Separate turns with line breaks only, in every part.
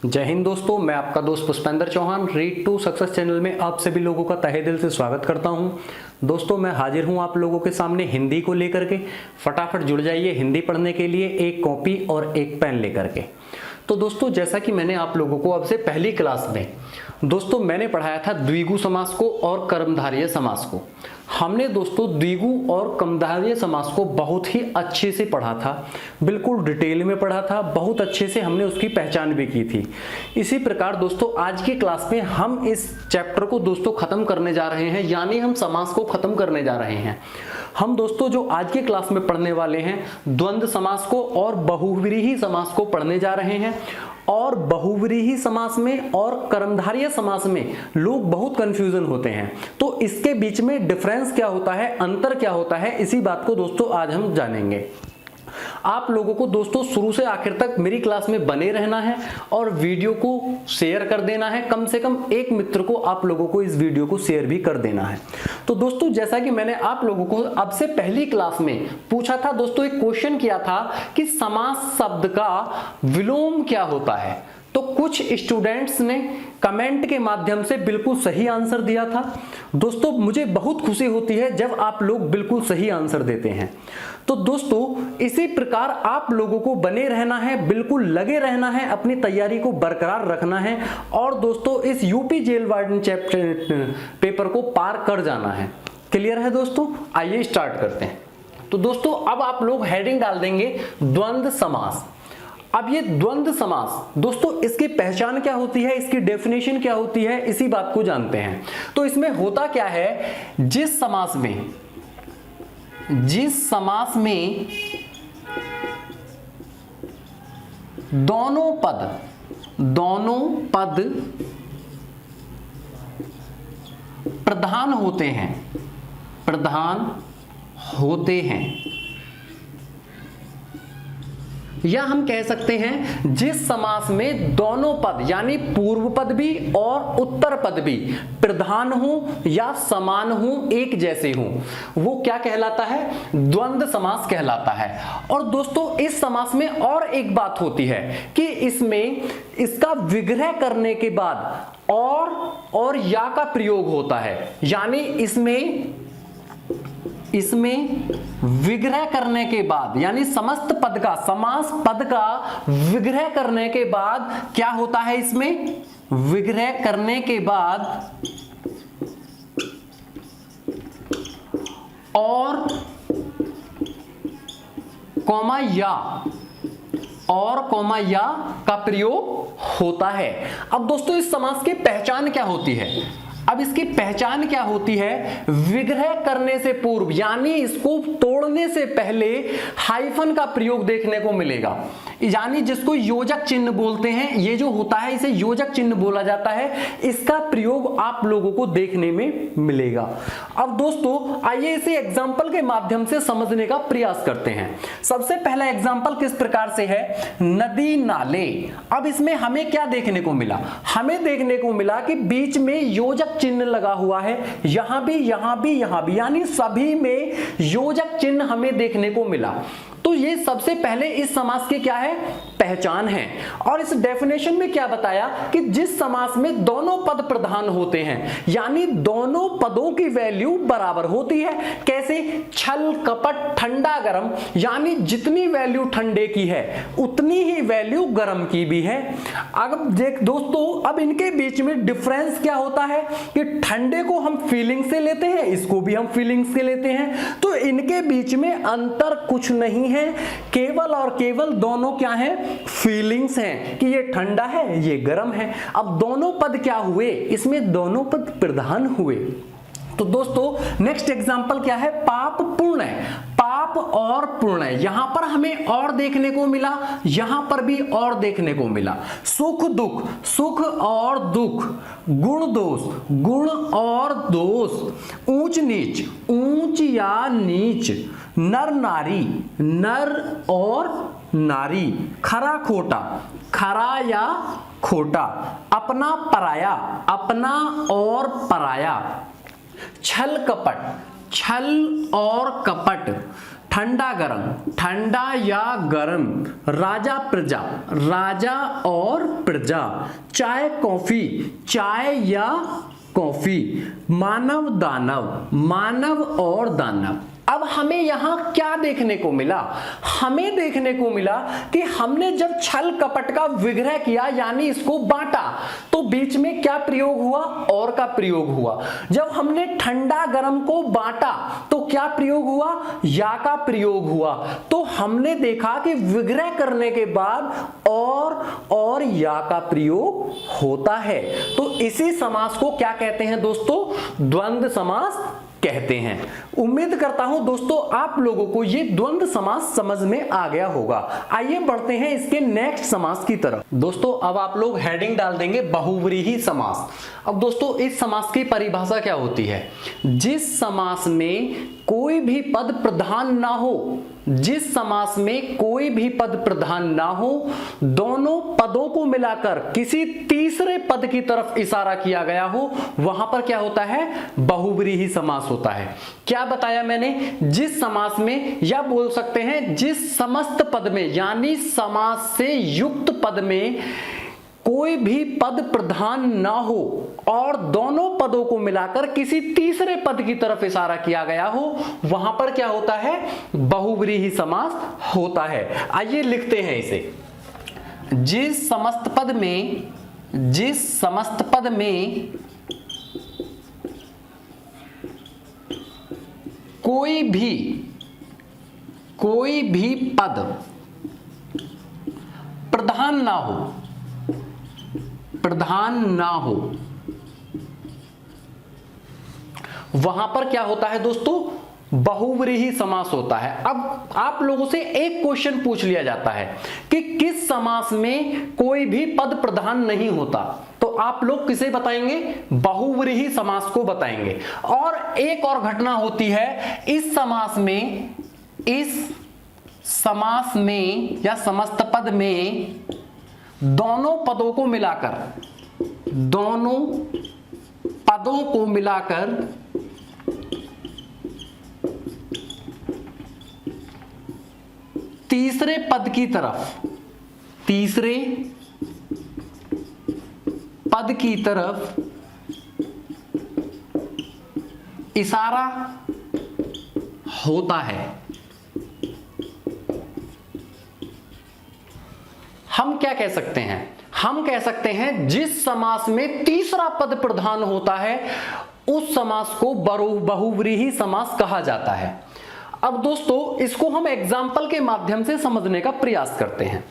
जय हिंद दोस्तों, मैं आपका दोस्त Pushpendra Chauhan read to success channel में आप सभी लोगों का तहे दिल से स्वागत करता हूं। दोस्तों, मैं हाजिर हूं आप लोगों के सामने हिंदी को लेकर के। फटाफट जुड़ जाइए हिंदी पढ़ने के लिए एक कॉपी और एक पेन लेकर के। तो दोस्तों, जैसा कि मैंने आप लोगों को अब से पहली क्लास में दोस्तों मैंने पढ़ाया था द्विगु समास को और कर्मधारय समास को। हमने दोस्तों द्विगु और कर्मधारय समास को बहुत ही अच्छे से पढ़ा था, बिल्कुल डिटेल में पढ़ा था, बहुत अच्छे से हमने उसकी पहचान भी की थी। इसी प्रकार दोस्तों आज की क्लास में हम इस चैप्टर को दोस्तों खत्म करने जा रहे हैं, यानी हम समास को खत्म करने जा रहे हैं। हम दोस्तों जो आज की क्लास में पढ़ने वाले हैं द्वंद्व समास को और बहुव्रीहि समास को पढ़ने जा रहे हैं। और बहुव्रीहि समास में और कर्मधारय समास में लोग बहुत कंफ्यूजन होते हैं, तो इसके बीच में डिफरेंस क्या होता है, अंतर क्या होता है, इसी बात को दोस्तों आज हम जानेंगे। आप लोगों को दोस्तों शुरू से आखिर तक मेरी क्लास में बने रहना है और वीडियो को शेयर कर देना है। कम से कम एक मित्र को आप लोगों को इस वीडियो को शेयर भी कर देना है। तो दोस्तों जैसा कि मैंने आप लोगों को अब से पहली क्लास में पूछा था दोस्तों, एक क्वेश्चन किया था कि समास शब्द का विलोम क्या होता है, तो कुछ स्टूडेंट्स ने कमेंट के माध्यम से बिल्कुल सही आंसर दिया था। दोस्तों मुझे बहुत खुशी होती है जब आप लोग बिल्कुल सही आंसर देते हैं। तो दोस्तों इसी प्रकार आप लोगों को बने रहना है, बिल्कुल लगे रहना है, अपनी तैयारी को बरकरार रखना है और दोस्तों इस UP jail warden chapter paper को पार कर जाना है। क्लियर है दोस्तों? आइए स्टार्ट करते हैं। तो दोस्तों अब आप लोग हेडिंग डाल देंगे द्वंद्व समास। अब ये द्वंद्व समास दोस्तों इसकी पहचान क्या होती है, इसकी डेफिनेशन क्या होती है, इसी बात को जानते हैं। तो इसमें होता क्या है, जिस समास में दोनों पद प्रधान होते हैं, या हम कह सकते हैं जिस समास में दोनों पद यानी पूर्व पद भी और उत्तर पद भी प्रधान हो या समान हो, एक जैसे हो, वो क्या कहलाता है, द्वंद्व समास कहलाता है। और दोस्तों इस समास में और एक बात होती है कि इसमें इसका विग्रह करने के बाद और या का प्रयोग होता है, यानी इसमें विग्रह करने के बाद यानी समस्त पद का, समास पद का विग्रह करने के बाद क्या होता है, इसमें विग्रह करने के बाद और कॉमा या का प्रयोग होता है। अब दोस्तों इस समास की पहचान क्या होती है, अब इसकी पहचान क्या होती है, विग्रह करने से पूर्व यानी इसको तोड़ने से पहले हाइफन का प्रयोग देखने को मिलेगा, यानी जिसको योजक चिन्ह बोलते हैं, ये जो होता है इसे योजक चिन्ह बोला जाता है, इसका प्रयोग आप लोगों को देखने में मिलेगा। अब दोस्तों आइए इसे एग्जांपल के माध्यम से समझने का प्रयास करते हैं। सबसे पहला एग्जांपल किस प्रकार से है, नदी नाले। अब इसमें हमें क्या देखने को मिला, हमें देखने को मिला कि बीच में योजक चिन्ह लगा हुआ है, यहां भी, यानी सभी में योजक चिन्ह हमें देखने को मिला। तो ये सबसे पहले इस समास की क्या है, पहचान है। और इस डेफिनेशन में क्या बताया कि जिस समास में दोनों पद प्रधान होते हैं, यानी दोनों पदों की वैल्यू बराबर होती है। कैसे, छल कपट ठंडा गरम, यानी जितनी वैल्यू ठंडे की है उतनी ही वैल्यू गरम की भी है। अब देख दोस्तों, अब इनके बीच में डिफरेंस क्या होता है कि ठंडे को हम फीलिंग से लेते हैं, इसको भी हम फीलिंग से लेते हैं, तो इनके बीच में अंतर कुछ नहीं है, केवल और केवल दोनों क्या हैं, फीलिंग्स हैं कि ये ठंडा है ये गर्म है। अब दोनों पद क्या हुए, इसमें दोनों पद प्रधान हुए। तो दोस्तों नेक्स्ट एग्जांपल क्या है, पाप पुण्य। पाप और पुण्य, यहां पर हमें और देखने को मिला, यहां पर भी और देखने को मिला। सुख दुख, सुख और दुख, गुण दोष, गुण और दोष, ऊंच नीच, ऊंच या नीच, नर नारी, नर और नारी, खरा खोटा, खरा या खोटा, अपना पराया, अपना और पराया, छल कपट, छल और कपट, ठंडा गरम, ठंडा या गरम, राजा प्रजा, राजा और प्रजा, चाय कॉफी, चाय या कॉफी, मानव दानव, मानव और दानव। अब हमें यहां क्या देखने को मिला? हमें देखने को मिला कि हमने जब छल कपट का विग्रह किया यानी इसको बांटा तो बीच में क्या प्रयोग हुआ? और का प्रयोग हुआ। जब हमने ठंडा गरम को बांटा तो क्या प्रयोग हुआ? या का प्रयोग हुआ। तो हमने देखा कि विग्रह करने के बाद और या का प्रयोग होता है। तो इसी समास को क्या कहते हैं दोस्तों? द्वंद्व समास कहते हैं। उम्मीद करता हूं दोस्तों आप लोगों को ये द्वंद्व समास समझ में आ गया होगा। आइए बढ़ते हैं इसके नेक्स्ट समास की तरफ। दोस्तों अब आप लोग हेडिंग डाल देंगे बहुव्रीहि समास। अब दोस्तों इस समास की परिभाषा क्या होती है? जिस समास में कोई भी पद प्रधान ना हो, जिस समास में कोई भी पद प्रधान ना हो, दोनों पदों को मिलाकर किसी तीसरे पद की तरफ इशारा किया गया हो, वहां पर क्या होता है? बहुव्रीहि समास होता है। क्या बताया मैंने? जिस समास में, या बोल सकते हैं जिस समस्त पद में, यानी समास से युक्त पद में कोई भी पद प्रधान ना हो और दोनों पदों को मिलाकर किसी तीसरे पद की तरफ इशारा किया गया हो, वहां पर क्या होता है? बहुव्रीहि समास होता है। आइए लिखते हैं इसे। जिस समस्त पद में कोई भी पद प्रधान ना हो, वहां पर क्या होता है दोस्तों? बहुव्रीहि समास होता है। अब आप लोगों से एक क्वेश्चन पूछ लिया जाता है कि किस समास में कोई भी पद प्रधान नहीं होता, तो आप लोग किसे बताएंगे? बहुव्रीहि समास को बताएंगे। और एक और घटना होती है इस समास में या समस्त पद में दोनों पदों को मिलाकर तीसरे पद की तरफ इशारा होता है। हम क्या कह सकते हैं? हम कह सकते हैं जिस समास में तीसरा पद प्रधान होता है उस समास को बहुव्रीहि समास कहा जाता है। अब दोस्तों इसको हम एग्जाम्पल के माध्यम से समझने का प्रयास करते हैं।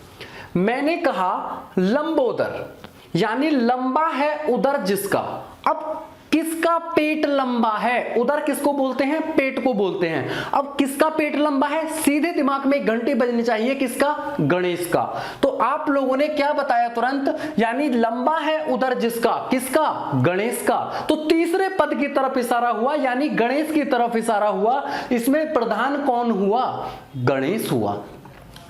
मैंने कहा लंबोदर, यानी लंबा है उदर जिसका। अब किसका पेट लंबा है? उदर किसको बोलते हैं? पेट को बोलते हैं। अब किसका पेट लंबा है? सीधे दिमाग में घंटी बजनी चाहिए, किसका? गणेश का। तो आप लोगों ने क्या बताया तुरंत? यानी लंबा है उदर जिसका, किसका? गणेश का। तो तीसरे पद की तरफ इशारा हुआ, यानी गणेश की तरफ इशारा हुआ। इसमें प्रधान कौन हुआ? गणेश हुआ।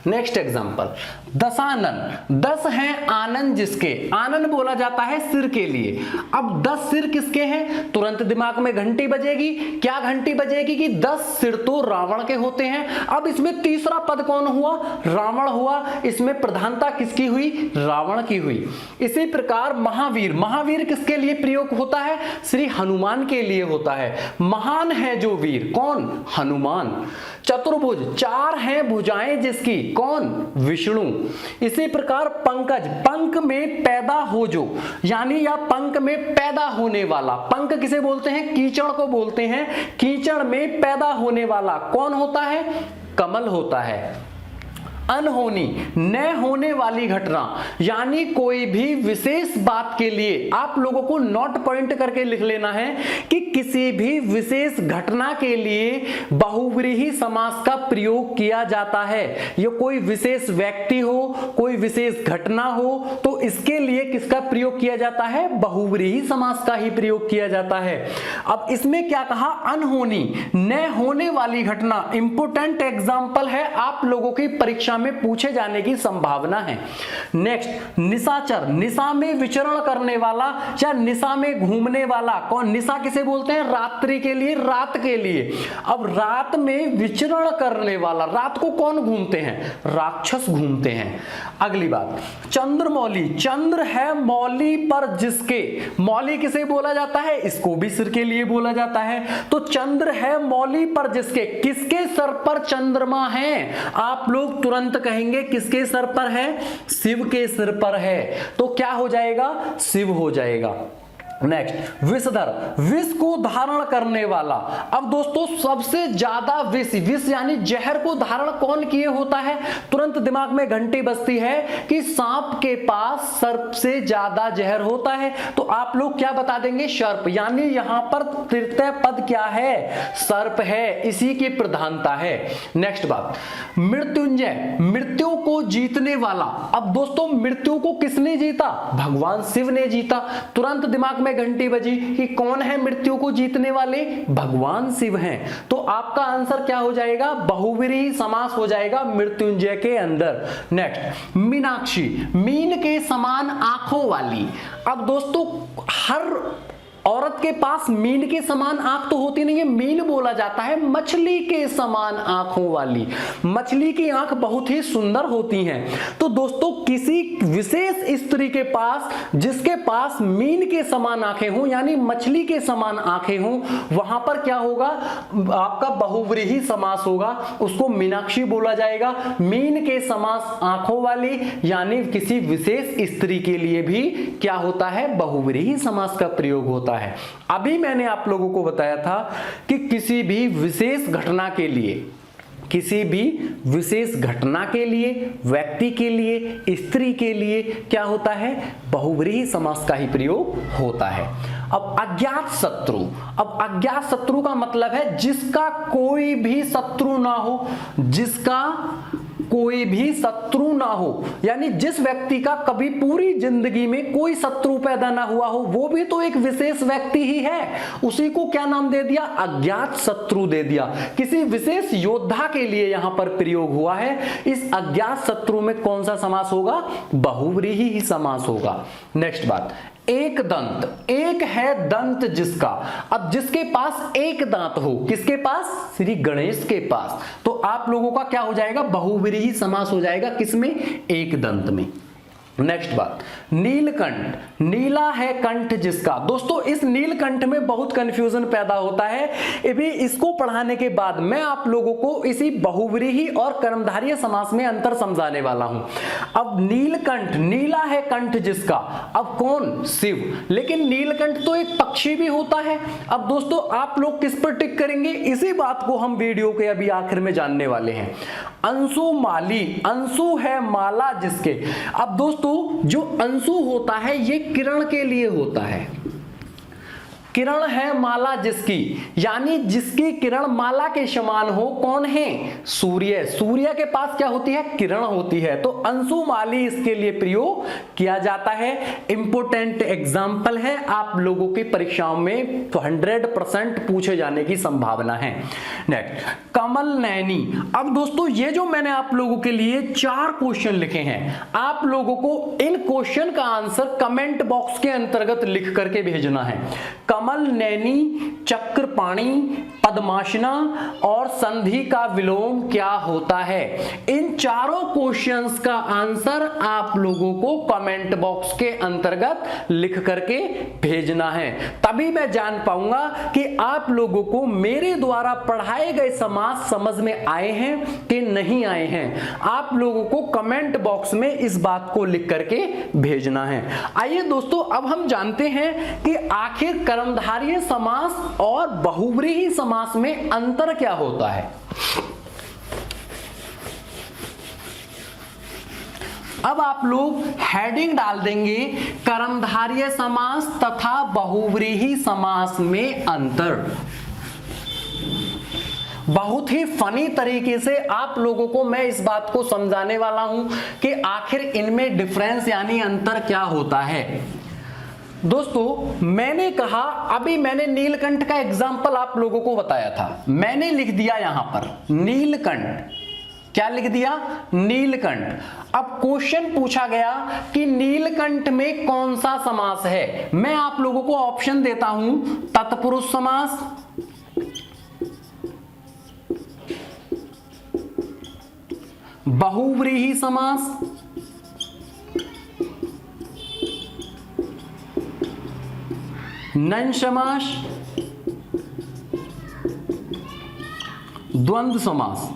Next example, Dashanan. 10 हैं आनन जिसके। आनन बोला जाता है सिर के लिए। अब 10 सिर किसके हैं? तुरंत दिमाग में घंटी बजेगी। क्या घंटी बजेगी? कि 10 सिर तो रावण के होते हैं। अब इसमें तीसरा पद कौन हुआ? रावण हुआ। इसमें प्रधानता किसकी हुई? रावण की हुई। इसी प्रकार महावीर। महावीर किसके लिए प्रयोग होता है? श्री हनुमान के लिए होता है। महान है जो वीर, कौन? हनुमान। चतुर्भुज। 4 हैं भुजाएं जिसकी, कौन? विष्णु। इसी प्रकार पंकज। पंख में पैदा हो जो, यानी या पंख में पैदा होने वाला। पंख किसे बोलते हैं? कीचड़ को बोलते हैं। कीचड़ में पैदा होने वाला कौन होता है? कमल होता है। अनहोनी, न होने वाली घटना, यानी कोई भी विशेष बात के लिए आप लोगों को नोट पॉइंट करके लिख लेना है कि किसी भी विशेष घटना के लिए बहुव्रीहि समास का प्रयोग किया जाता है। ये कोई विशेष व्यक्ति हो, कोई विशेष घटना हो, तो इसके लिए किसका प्रयोग किया जाता है? बहुव्रीहि समास का ही प्रयोग किया जाता है। अब इसमें क्या कहा? अनहोनी, न होने वाली घटना। इंपोर्टेंट एग्जाम्पल है, आप लोगों की परीक्षा में पूछे जाने की संभावना है। नेक्स्ट, निशाचर, निशा में विचरण करने वाला या निशा में घूमने वाला। कौन? निशा किसे बोलते हैं? रात्रि के लिए, रात के लिए। अब रात में विचरण करने वाला, रात को कौन घूमते हैं? राक्षस घूमते हैं। अगली बात, चंद्रमौली, चंद्र है मौली पर जिसके, मौली किसे बोला जाता है? इसको भी सिर के लिए बोला जाता है। तो चंद्र है मौली पर जिसके, किसके सर पर चंद्रमा है? आप लोग तुरंत कहेंगे किसके सर पर है? शिव के सिर पर है। तो क्या हो जाएगा? शिव हो जाएगा। नेक्स्ट, विषधर, विष को धारण करने वाला। अब दोस्तों सबसे ज्यादा विष, विष यानी जहर को धारण कौन किए होता है? तुरंत दिमाग में घंटी बजती है कि सांप के पास सर्प से ज्यादा जहर होता है। तो आप लोग क्या बता देंगे? सर्प, यानी यहां पर तृतीय पद क्या है? सर्प है, इसी की प्रधानता है। नेक्स्ट बात, मृत्युंजय, मृत्यु को जीतने वाला। अब दोस्तों मृत्यु को किसने जीता? भगवान शिव ने जीता। तुरंत दिमाग में घंटी बजी कि कौन है मृत्यु को जीतने वाले? भगवान शिव हैं। तो आपका आंसर क्या हो जाएगा? बहुव्रीहि समास हो जाएगा मृत्युंजय के अंदर। नेक्स्ट, मीनाक्षी, मीन के समान आंखों वाली। अब दोस्तों हर औरत के पास मीन के समान आंख तो होती नहीं है, मीन बोला जाता है मछली के समान आंखों वाली। मछली की आंख बहुत ही सुंदर होती हैं। तो दोस्तों किसी विशेष स्त्री के पास, जिसके पास मीन के समान आंखें हों, यानी मछली के समान आंखें हों, वहां पर क्या होगा? आपका बहुव्रीहि समास होगा, उसको मीनाक्षी बोला जाएगा। मीन के समास आंखों वाली, यानी किसी विशेष स्त्री के लिए भी क्या होता है? बहुव्रीहि समास का प्रयोग होता है। अभी मैंने आप लोगों को बताया था कि किसी भी विशेष घटना के लिए, किसी भी विशेष घटना के लिए, व्यक्ति के लिए, स्त्री के लिए क्या होता है? बहुव्रीहि समास का ही प्रयोग होता है। अब अज्ञात शत्रु, अब अज्ञात शत्रु का मतलब है जिसका कोई भी शत्रु ना हो, जिसका कोई भी शत्रु ना हो, यानी जिस व्यक्ति का कभी पूरी जिंदगी में कोई शत्रु पैदा ना हुआ हो, वो भी तो एक विशेष व्यक्ति ही है। उसी को क्या नाम दे दिया? अज्ञात शत्रु दे दिया। किसी विशेष योद्धा के लिए यहां पर प्रयोग हुआ है। इस अज्ञात शत्रु में कौन सा समास होगा? बहुव्रीहि ही समास होगा। नेक्स्ट बात, एक दंत, एक है दंत जिसका। अब जिसके पास एक दांत हो, किसके पास? श्री गणेश के पास। तो आप लोगों का क्या हो जाएगा? बहुव्रीहि समास हो जाएगा किसमें? एक दंत में। नेक्स्ट बात, नीलकंठ, नीला है कंठ जिसका। दोस्तों इस नीलकंठ में बहुत कंफ्यूजन पैदा होता है। अभी इसको पढ़ाने के बाद मैं आप लोगों को इसी बहुव्रीहि और कर्मधारय समास में अंतर समझाने वाला हूं। अब नीलकंठ, नीला है कंठ जिसका, अब कौन? शिव। लेकिन नीलकंठ तो एक पक्षी भी होता है। अब दोस्तों आप लोग किस पर टिक करेंगे? इसी बात को हम वीडियो के अभी आखिर में जानने वाले हैं। अंशु माली, अंशु है माला जिसके। अब दोस्तों जो अंशु होता है ये किरण के लिए होता है। किरण है माला जिसकी, यानी जिसकी किरण माला के समान हो। कौन है? सूर्य। सूर्य के पास क्या होती है? किरण होती है। तो अंशुमाली इसके लिए प्रयोग किया जाता है। इंपोर्टेंट एग्जाम्पल है, आप लोगों की परीक्षाओं में 100% पूछे जाने की संभावना है। नेक्स्ट, कमल नैनी। अब दोस्तों ये जो मैंने आप लोगों के लिए 4 क्वेश्चन लिखे हैं, आप लोगों को इन क्वेश्चन का आंसर कमेंट बॉक्स के अंतर्गत लिख करके भेजना है। कमल नैनी, चक्रपाणी, पद्मासना और संधि का विलोम क्या होता है? इन चारों क्वेश्चंस का आंसर आप लोगों को कमेंट बॉक्स के अंतर्गत लिख करके भेजना है। तभी मैं जान पाऊंगा कि आप लोगों को मेरे द्वारा पढ़ाए गए समास समझ में आए हैं कि नहीं आए हैं। आप लोगों को कमेंट बॉक्स में इस बात को लिख करके भेजना है। आइए दोस्तों अब हम जानते हैं कि आखिर कर्मधारय समास और बहुव्रीहि समास में अंतर क्या होता है। अब आप लोग हेडिंग डाल देंगे कर्मधारय समास तथा बहुव्रीहि समास में अंतर। बहुत ही फनी तरीके से आप लोगों को मैं इस बात को समझाने वाला हूं कि आखिर इनमें डिफरेंस यानी अंतर क्या होता है। दोस्तों मैंने कहा, अभी मैंने नीलकंठ का एग्जाम्पल आप लोगों को बताया था, मैंने लिख दिया यहां पर नीलकंठ। क्या लिख दिया? नीलकंठ। अब क्वेश्चन पूछा गया कि नीलकंठ में कौन सा समास है। मैं आप लोगों को ऑप्शन देता हूं, तत्पुरुष समास, बहुव्रीहि समास, नञ समास, द्वंद्व समास।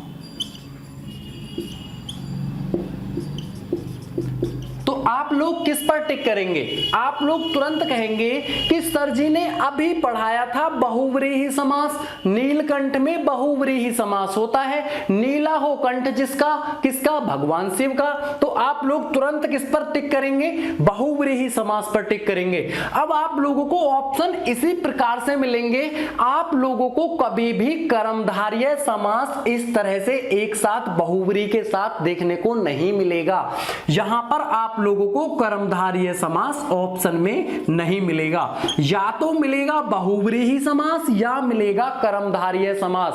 तो आप लोग किस पर टिक करेंगे? आप लोग तुरंत कहेंगे कि सर जी ने अभी पढ़ाया था बहुव्रीहि समास, नीलकंठ में बहुव्रीहि समास होता है, नीला हो कंठ जिसका, किसका? भगवान शिव का। तो आप लोग तुरंत किस पर टिक करेंगे? बहुव्रीहि समास पर टिक करेंगे। अब आप लोगों को ऑप्शन इसी प्रकार से मिलेंगे, आप लोगों को कभी भी कर्मधारय समास इस तरह से एक साथ बहुव्रीहि के साथ देखने को नहीं मिलेगा। यहां पर आप लोगों को कर्मधारय समास ऑप्शन में नहीं मिलेगा, या तो मिलेगा बहुव्रीहि समास या मिलेगा कर्मधारय समास।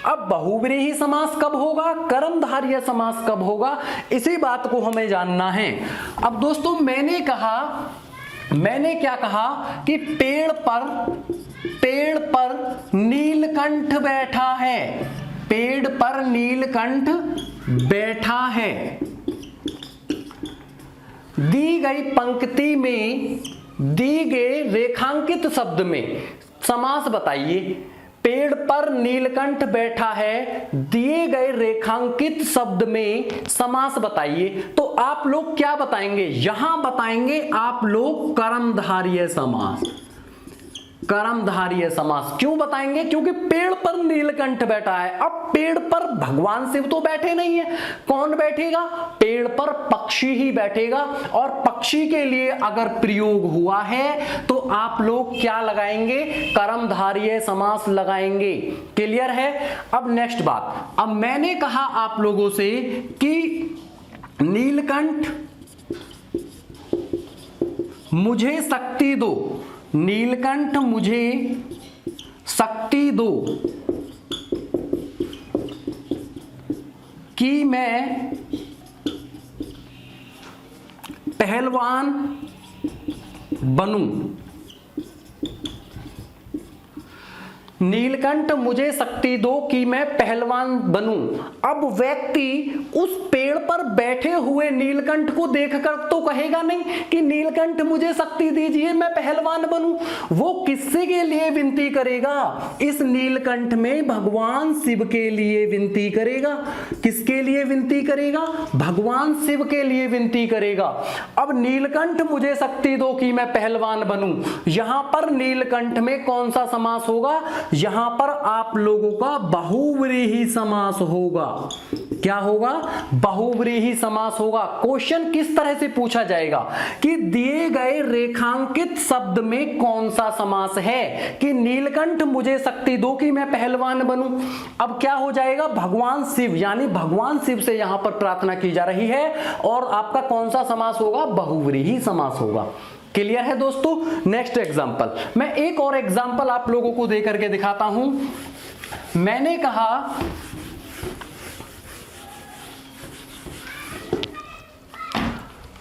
अब बहुव्रीहि समास कब होगा, कर्मधारय समास कब होगा, इसी बात को हमें जानना है। अब दोस्तों मैंने क्या कहा कि पेड़ पर नीलकंठ बैठा है, पेड़ पर नीलकंठ बैठा है। दी गई पंक्ति में दी गए रेखांकित शब्द में समास बताइए। पेड़ पर नीलकंठ बैठा है, दिए गए रेखांकित शब्द में समास बताइए। तो आप लोग क्या बताएंगे? यहां बताएंगे आप लोग कर्मधारय समास, कर्मधारय समास। क्यों बताएंगे? क्योंकि पेड़ पर नीलकंठ बैठा है। अब पेड़ पर भगवान शिव तो बैठे नहीं है, कौन बैठेगा? पेड़ पर पक्षी ही बैठेगा, और पक्षी के लिए अगर प्रयोग हुआ है तो आप लोग क्या लगाएंगे? कर्मधारय समास लगाएंगे। क्लियर है? अब नेक्स्ट बात, अब मैंने कहा आप लोगों से कि नीलकंठ मुझे शक्ति दो, नीलकंठ मुझे शक्ति दो कि मैं पहलवान बनूं। नीलकंठ मुझे शक्ति दो कि मैं पहलवान बनूं। अब व्यक्ति उस पेड़ पर बैठे हुए नीलकंठ को देखकर तो कहेगा नहीं कि नीलकंठ मुझे शक्ति दीजिए मैं पहलवान बनूं। वो किससे के लिए विनती करेगा? इस नीलकंठ में भगवान शिव के लिए विनती करेगा। किसके लिए विनती करेगा? भगवान शिव के लिए विनती करेगा। अब नीलकंठ मुझे शक्ति दो कि मैं पहलवान बनूं, यहां पर नीलकंठ में कौन सा समास होगा? यहां पर आप लोगों का बहुव्रीहि समास होगा। क्या होगा? बहुव्रीहि समास होगा। क्वेश्चन किस तरह से पूछा जाएगा कि दिए गए रेखांकित शब्द में कौन सा समास है, कि नीलकंठ मुझे शक्ति दो कि मैं पहलवान बनूं। अब क्या हो जाएगा? भगवान शिव, यानी भगवान शिव से यहां पर प्रार्थना की जा रही है, और आपका कौन सा समास होगा? बहुव्रीहि समास होगा। क्लियर है दोस्तों? नेक्स्ट एग्जांपल, मैं एक और एग्जांपल आप लोगों को दे करके दिखाता हूं। मैंने कहा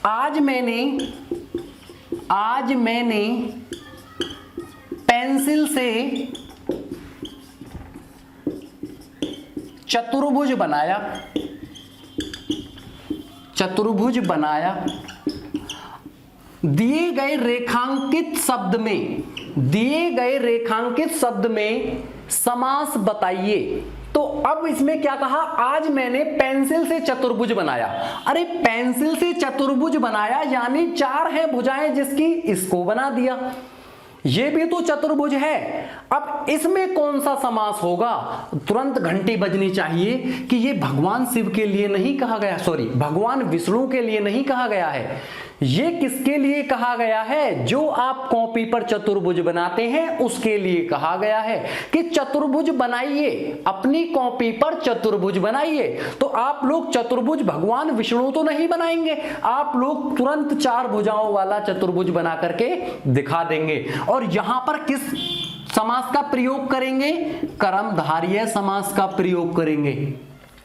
आज मैंने पेंसिल से चतुर्भुज बनाया। दिए गए रेखांकित शब्द में समास बताइए। तो अब इसमें क्या कहा? आज मैंने पेंसिल से चतुर्भुज बनाया। अरे पेंसिल से चतुर्भुज बनाया यानी चार है भुजाएं जिसकी, इसको बना दिया। ये भी तो चतुर्भुज है। अब इसमें कौन सा समास होगा? तुरंत घंटी बजनी चाहिए कि ये भगवान शिव के लिए नहीं कहा गया, सॉरी भगवान विष्णु के लिए नहीं कहा गया है। ये किसके लिए कहा गया है? जो आप कॉपी पर चतुर्भुज बनाते हैं उसके लिए कहा गया है कि चतुर्भुज बनाइए, अपनी कॉपी पर चतुर्भुज बनाइए। तो आप लोग चतुर्भुज भगवान विष्णु तो नहीं बनाएंगे, आप लोग तुरंत चार भुजाओं वाला चतुर्भुज बना करके दिखा देंगे। और यहां पर किस समास का प्रयोग करेंगे? कर्मधारय समास का प्रयोग करेंगे।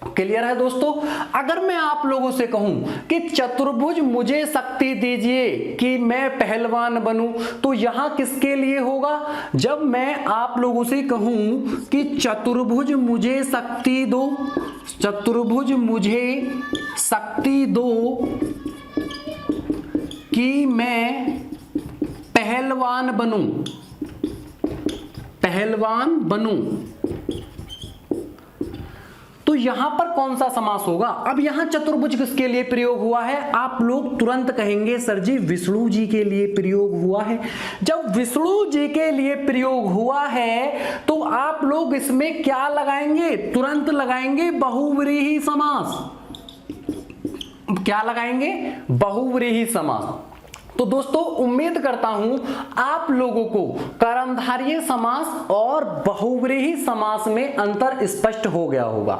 क्लियर है दोस्तों। अगर मैं आप लोगों से कहूं कि चतुर्भुज मुझे शक्ति दीजिए कि मैं पहलवान बनूं, तो यहां किसके लिए होगा? जब मैं आप लोगों से कहूं कि चतुर्भुज मुझे शक्ति दो, चतुर्भुज मुझे शक्ति दो कि मैं पहलवान बनूं, पहलवान बनूं, तो यहां पर कौन सा समास होगा? अब यहां चतुर्भुज किसके लिए प्रयोग हुआ है? आप लोग तुरंत कहेंगे सर जी विष्णु जी के लिए प्रयोग हुआ है। जब विष्णु जी के लिए प्रयोग हुआ है तो आप लोग इसमें क्या लगाएंगे? तुरंत लगाएंगे बहुव्रीहि समास। क्या लगाएंगे? बहुव्रीहि समास। तो दोस्तों उम्मीद करता हूं आप लोगों को कर्मधारय समास और बहुव्रीहि समास में अंतर स्पष्ट हो गया होगा।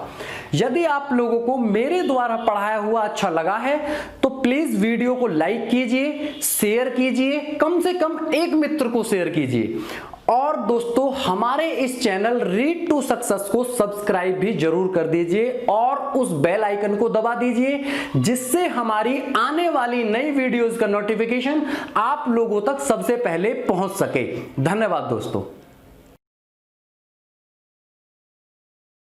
यदि आप लोगों को मेरे द्वारा पढ़ाया हुआ अच्छा लगा है तो प्लीज वीडियो को लाइक कीजिए, शेयर कीजिए, कम से कम एक मित्र को शेयर कीजिए, और दोस्तों हमारे इस चैनल रीड टू सक्सेस को सब्सक्राइब भी जरूर कर दीजिए और उस बेल आइकन को दबा दीजिए, जिससे हमारी आने वाली नई वीडियोस का नोटिफिकेशन आप लोगों तक सबसे पहले पहुंच सके। धन्यवाद दोस्तों।